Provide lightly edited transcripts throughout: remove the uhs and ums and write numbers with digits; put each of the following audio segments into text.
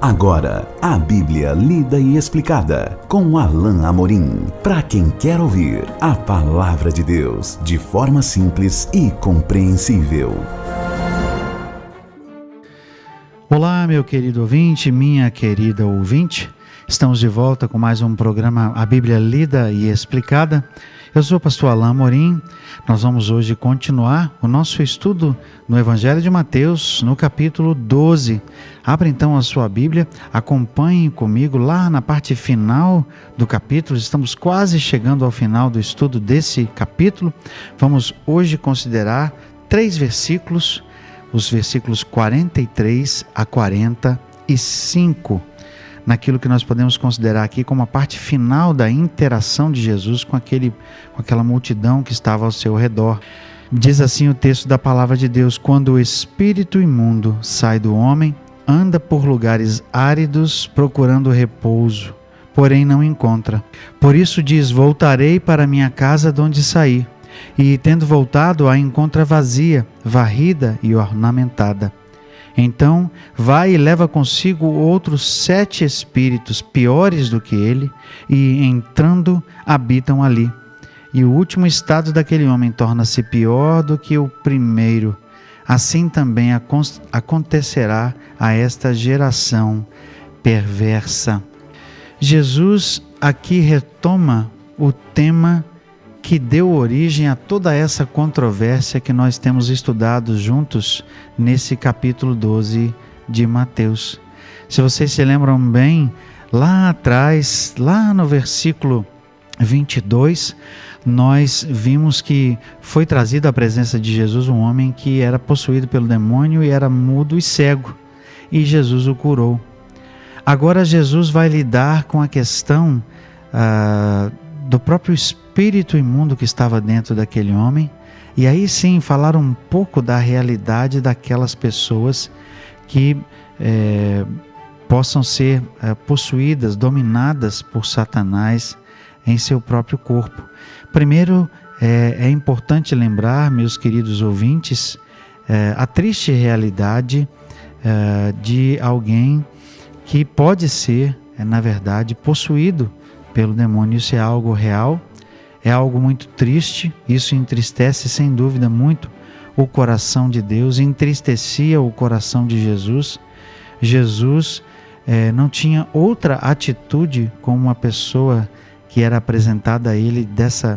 Agora, a Bíblia lida e explicada com Alain Amorim. Para quem quer ouvir a Palavra de Deus de forma simples e compreensível. Olá, meu querido ouvinte, minha querida ouvinte. Estamos de volta com mais um programa A Bíblia Lida e Explicada. Eu sou o pastor Alain Amorim. Nós vamos hoje continuar o nosso estudo no Evangelho de Mateus, no capítulo 12. Abra então a sua Bíblia, acompanhe comigo lá na parte final do capítulo. Estamos quase chegando ao final do estudo desse capítulo. Vamos hoje considerar 3 versículos, os versículos 43 a 45. Naquilo que nós podemos considerar aqui como a parte final da interação de Jesus com aquela multidão que estava ao seu redor. Diz assim o texto da palavra de Deus: quando o espírito imundo sai do homem, anda por lugares áridos procurando repouso, porém não encontra. Por isso diz: voltarei para minha casa de onde saí. E tendo voltado, a encontra vazia, varrida e ornamentada. Então vai e leva consigo outros 7 espíritos piores do que ele, e entrando habitam ali. E o último estado daquele homem torna-se pior do que o primeiro. Assim também acontecerá a esta geração perversa. Jesus aqui retoma o tema que deu origem a toda essa controvérsia que nós temos estudado juntos nesse capítulo 12 de Mateus. Se vocês se lembram bem, lá atrás, lá no versículo 22, nós vimos que foi trazido à presença de Jesus um homem que era possuído pelo demônio e era mudo e cego, e Jesus o curou. Agora Jesus vai lidar com a questão do próprio espírito imundo que estava dentro daquele homem, e aí sim falar um pouco da realidade daquelas pessoas que possam ser possuídas, dominadas por Satanás em seu próprio corpo. Primeiro, é importante lembrar, meus queridos ouvintes, a triste realidade de alguém que pode ser, na verdade, possuído pelo demônio. Isso é algo real, é algo muito triste. Isso entristece sem dúvida muito o coração de Deus, entristecia o coração de Jesus. Jesus não tinha outra atitude com uma pessoa que era apresentada a ele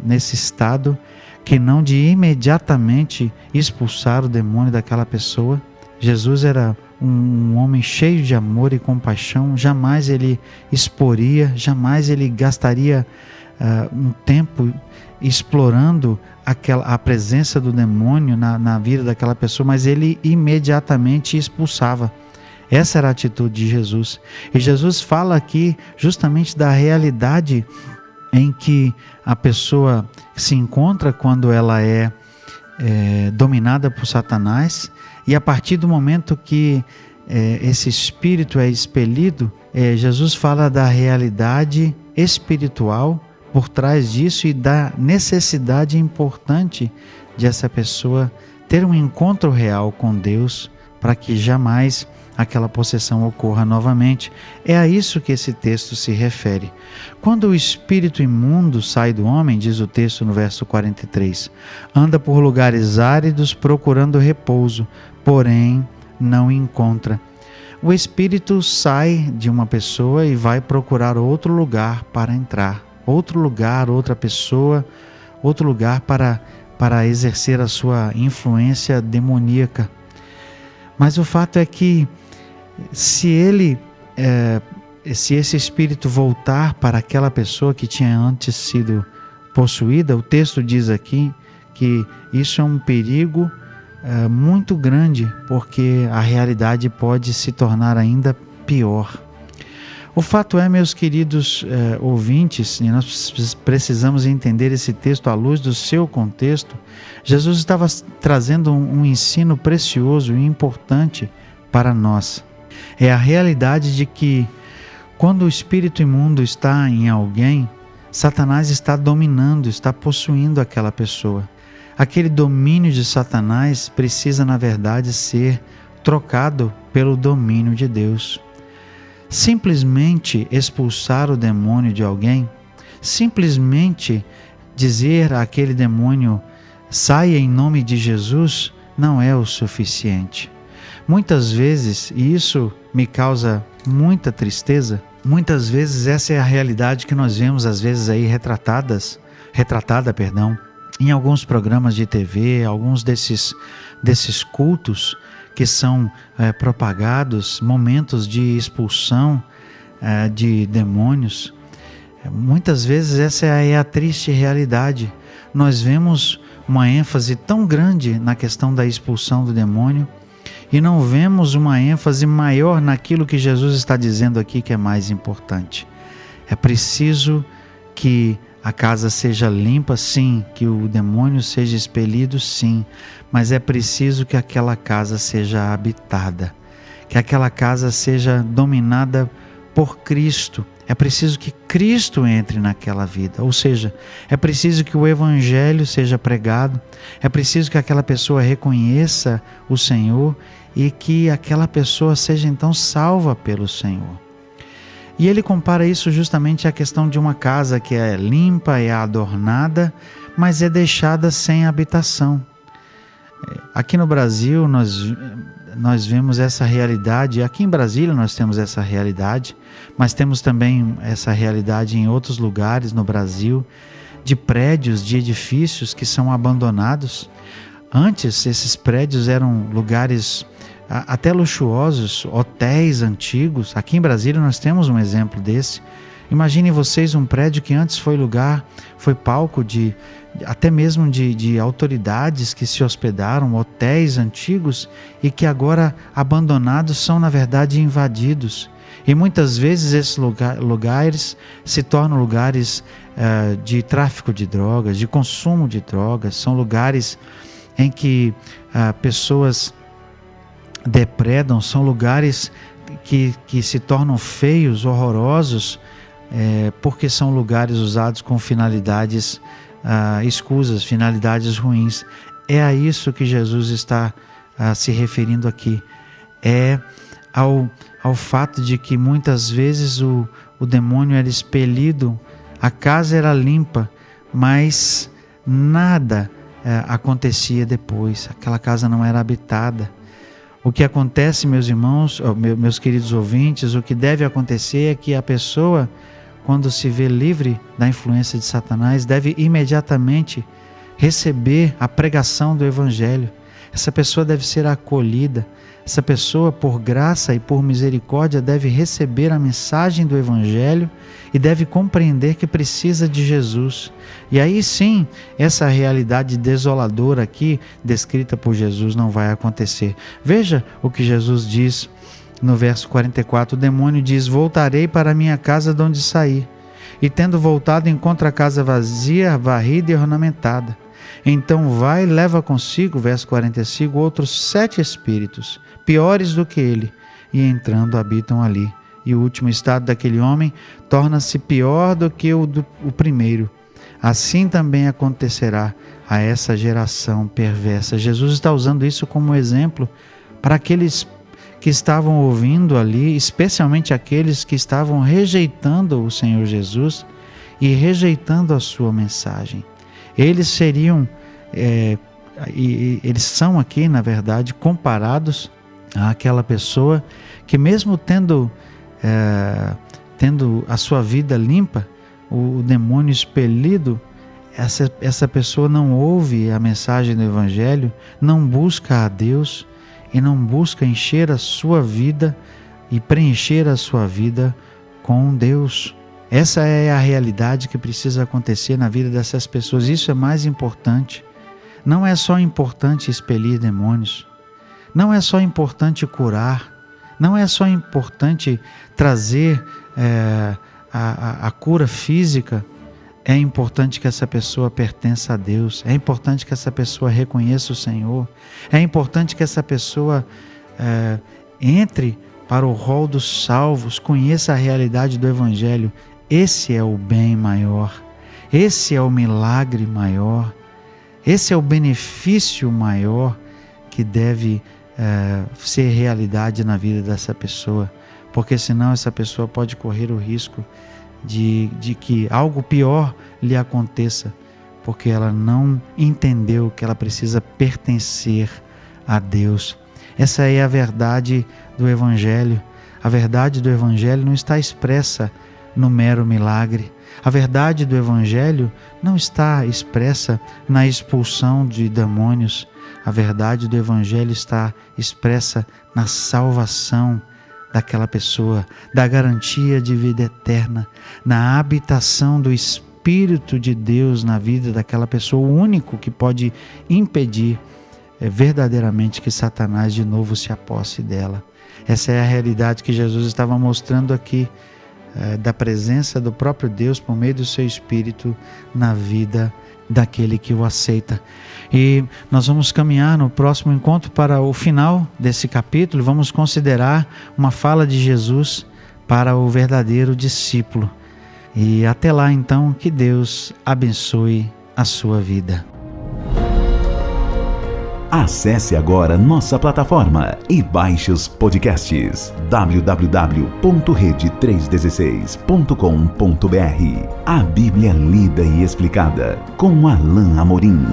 nesse estado, que não de imediatamente expulsar o demônio daquela pessoa. Jesus era um homem cheio de amor e compaixão. Jamais ele exporia, jamais ele gastaria um tempo explorando a presença do demônio na vida daquela pessoa, mas ele imediatamente expulsava. Essa era a atitude de Jesus. E Jesus fala aqui justamente da realidade em que a pessoa se encontra quando ela é dominada por Satanás, e a partir do momento que esse espírito é expelido, Jesus fala da realidade espiritual por trás disso e da necessidade importante de essa pessoa ter um encontro real com Deus para que jamais aquela possessão ocorra novamente. É a isso que esse texto se refere. Quando o espírito imundo sai do homem, diz o texto no verso 43, anda por lugares áridos procurando repouso, porém não encontra. O espírito sai de uma pessoa e vai procurar outro lugar para entrar, outro lugar, outra pessoa, outro lugar para exercer a sua influência demoníaca. Mas o fato é que se esse espírito voltar para aquela pessoa que tinha antes sido possuída, o texto diz aqui que isso é um perigo muito grande, porque a realidade pode se tornar ainda pior. O fato é, meus queridos ouvintes, e nós precisamos entender esse texto à luz do seu contexto, Jesus estava trazendo um ensino precioso e importante para nós. É a realidade de que quando o espírito imundo está em alguém, Satanás está dominando, está possuindo aquela pessoa. Aquele domínio de Satanás precisa, na verdade, ser trocado pelo domínio de Deus. Simplesmente expulsar o demônio de alguém, simplesmente dizer àquele demônio, saia em nome de Jesus, não é o suficiente. Muitas vezes, e isso me causa muita tristeza, muitas vezes essa é a realidade que nós vemos às vezes aí retratada, em alguns programas de TV, alguns desses cultos que são propagados, momentos de expulsão de demônios. Muitas vezes essa é a triste realidade. Nós vemos uma ênfase tão grande na questão da expulsão do demônio e não vemos uma ênfase maior naquilo que Jesus está dizendo aqui que é mais importante. É preciso que a casa seja limpa, sim, que o demônio seja expelido, sim, mas é preciso que aquela casa seja habitada, que aquela casa seja dominada por Cristo. É preciso que Cristo entre naquela vida, ou seja, é preciso que o Evangelho seja pregado, é preciso que aquela pessoa reconheça o Senhor e que aquela pessoa seja então salva pelo Senhor. E ele compara isso justamente à questão de uma casa que é limpa, é adornada, mas é deixada sem habitação. Aqui no Brasil nós vemos essa realidade, aqui em Brasília nós temos essa realidade, mas temos também essa realidade em outros lugares no Brasil, de prédios, de edifícios que são abandonados. Antes esses prédios eram lugares até luxuosos, hotéis antigos. Aqui em Brasília nós temos um exemplo desse. Imaginem vocês um prédio que antes foi palco até mesmo de autoridades que se hospedaram, hotéis antigos e que agora abandonados são na verdade invadidos. E muitas vezes esses lugares se tornam lugares de tráfico de drogas, de consumo de drogas, são lugares em que pessoas depredam, são lugares que se tornam feios, horrorosos, porque são lugares usados com finalidades escusas, finalidades ruins. É a isso que Jesus está se referindo aqui. É ao fato de que muitas vezes o demônio era expelido, a casa era limpa, mas nada acontecia depois, aquela casa não era habitada. O que acontece, meus irmãos, meus queridos ouvintes, o que deve acontecer é que a pessoa, quando se vê livre da influência de Satanás, deve imediatamente receber a pregação do Evangelho. Essa pessoa deve ser acolhida. Essa pessoa, por graça e por misericórdia, deve receber a mensagem do Evangelho e deve compreender que precisa de Jesus. E aí sim, essa realidade desoladora aqui, descrita por Jesus, não vai acontecer. Veja o que Jesus diz no verso 44. O demônio diz: voltarei para a minha casa de onde saí. E tendo voltado, encontra a casa vazia, varrida e ornamentada. Então vai e leva consigo, verso 45, outros 7 espíritos, piores do que ele, e entrando habitam ali. E o último estado daquele homem torna-se pior do que o primeiro. Assim também acontecerá a essa geração perversa. Jesus está usando isso como exemplo para aqueles que estavam ouvindo ali, especialmente aqueles que estavam rejeitando o Senhor Jesus e rejeitando a sua mensagem. Eles seriam, eles são aqui, na verdade, comparados àquela pessoa que mesmo tendo a sua vida limpa, o demônio expelido, essa pessoa não ouve a mensagem do Evangelho, não busca a Deus e não busca encher a sua vida e preencher a sua vida com Deus. Essa é a realidade que precisa acontecer na vida dessas pessoas. Isso é mais importante. Não é só importante expelir demônios. Não é só importante curar. Não é só importante trazer a cura física. É importante que essa pessoa pertença a Deus. É importante que essa pessoa reconheça o Senhor. É importante que essa pessoa entre para o rol dos salvos, conheça a realidade do Evangelho. Esse é o bem maior, esse é o milagre maior, esse é o benefício maior que deve ser realidade na vida dessa pessoa. porque senão essa pessoa pode correr o risco de que algo pior lhe aconteça, porque ela não entendeu que ela precisa pertencer a Deus. Essa é a verdade do Evangelho. A verdade do Evangelho não está expressa no mero milagre. A verdade do Evangelho não está expressa na expulsão de demônios. A verdade do Evangelho está expressa na salvação daquela pessoa, da garantia de vida eterna, na habitação do Espírito de Deus na vida daquela pessoa, o único que pode impedir verdadeiramente que Satanás de novo se aposse dela. Essa é a realidade que Jesus estava mostrando aqui, da presença do próprio Deus por meio do seu Espírito na vida daquele que o aceita. E nós vamos caminhar no próximo encontro para o final desse capítulo. Vamos considerar uma fala de Jesus para o verdadeiro discípulo. E até lá, então, que Deus abençoe a sua vida. Acesse agora nossa plataforma e baixe os podcasts www.rede316.com.br. A Bíblia lida e explicada com Alain Amorim.